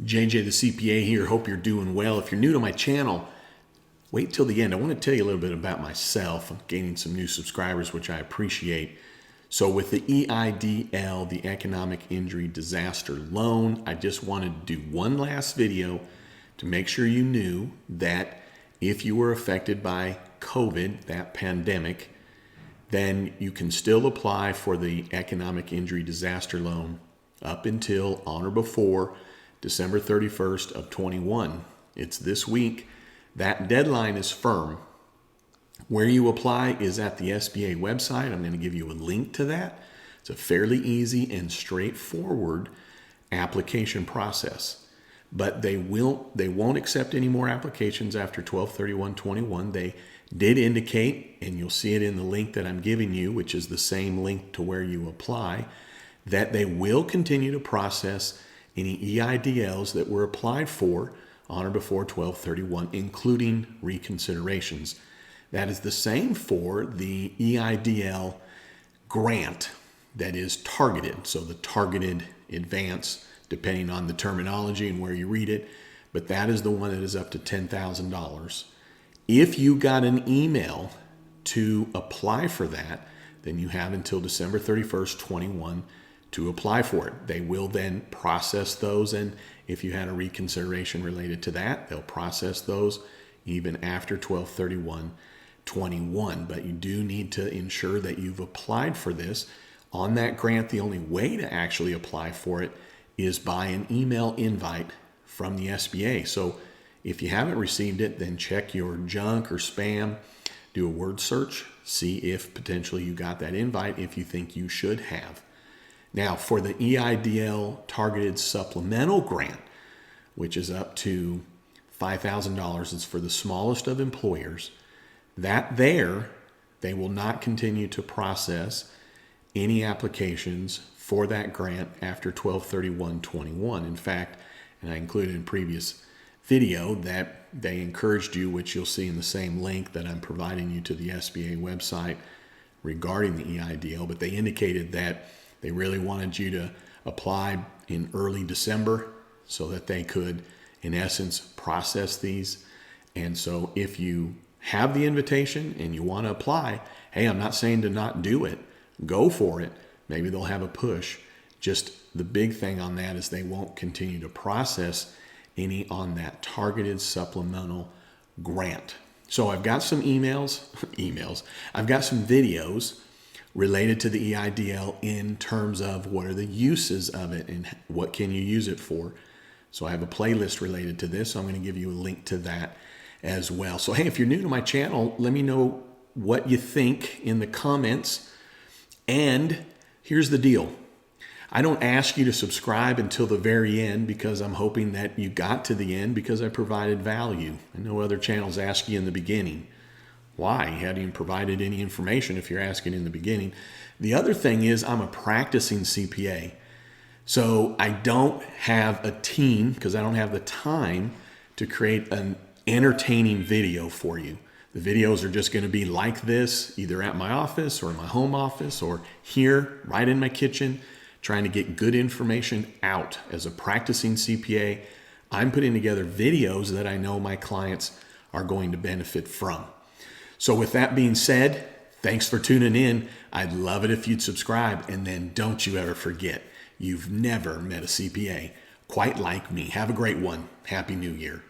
JJ the CPA here. Hope you're doing well. If you're new to my channel, wait till the end. I want to tell you a little bit about myself. I'm gaining some new subscribers, which I appreciate. So with the EIDL, the Economic Injury Disaster Loan, I just wanted to do one last video to make sure you knew that if you were affected by COVID, that pandemic, then you can still apply for the Economic Injury Disaster Loan up until on or before December 31st of 21. It's this week. That deadline is firm. Where you apply is at the SBA website. I'm going to give you a link to that. It's a fairly easy and straightforward application process. But they won't accept any more applications after 12/31/21. They did indicate, and you'll see it in the link that I'm giving you, which is the same link to where you apply, that they will continue to process any EIDLs that were applied for on or before 12/31, including reconsiderations. That is the same for the EIDL grant that is targeted. So the targeted advance, depending on the terminology and where you read it, but that is the one that is up to $10,000. If you got an email to apply for that, then you have until December 31st, 21 to apply for it. They will then process those, and if you had a reconsideration related to that, they'll process those even after 12/31/21. But you do need to ensure that you've applied for this. On that grant, the only way to actually apply for it is by an email invite from the SBA. So if you haven't received it, then check your junk or spam, do a word search, see if potentially you got that invite if you think you should have. Now, for the EIDL Targeted Supplemental Grant, which is up to $5,000, it's for the smallest of employers, they will not continue to process any applications for that grant after 12/31/21. In fact, and I included in a previous video that they encouraged you, which you'll see in the same link that I'm providing you to the SBA website regarding the EIDL, but they indicated that they really wanted you to apply in early December so that they could, in essence, process these. And so if you have the invitation and you want to apply, hey, I'm not saying to not do it. Go for it. Maybe they'll have a push. Just the big thing on that is they won't continue to process any on that targeted supplemental grant. So I've got some I've got some videos related to the EIDL in terms of what are the uses of it and what can you use it for. So I have a playlist related to this, so I'm going to give you a link to that as well. So hey, if you're new to my channel, let me know what you think in the comments. And here's the deal. I don't ask you to subscribe until the very end because I'm hoping that you got to the end because I provided value. I know other channels ask you in the beginning. Why? You hadn't even provided any information if you're asking in the beginning. The other thing is I'm a practicing CPA. So I don't have a team because I don't have the time to create an entertaining video for you. The videos are just going to be like this, either at my office or in my home office or here right in my kitchen, trying to get good information out. As a practicing CPA, I'm putting together videos that I know my clients are going to benefit from. So with that being said, thanks for tuning in. I'd love it if you'd subscribe, and then don't you ever forget, you've never met a CPA quite like me. Have a great one. Happy New Year.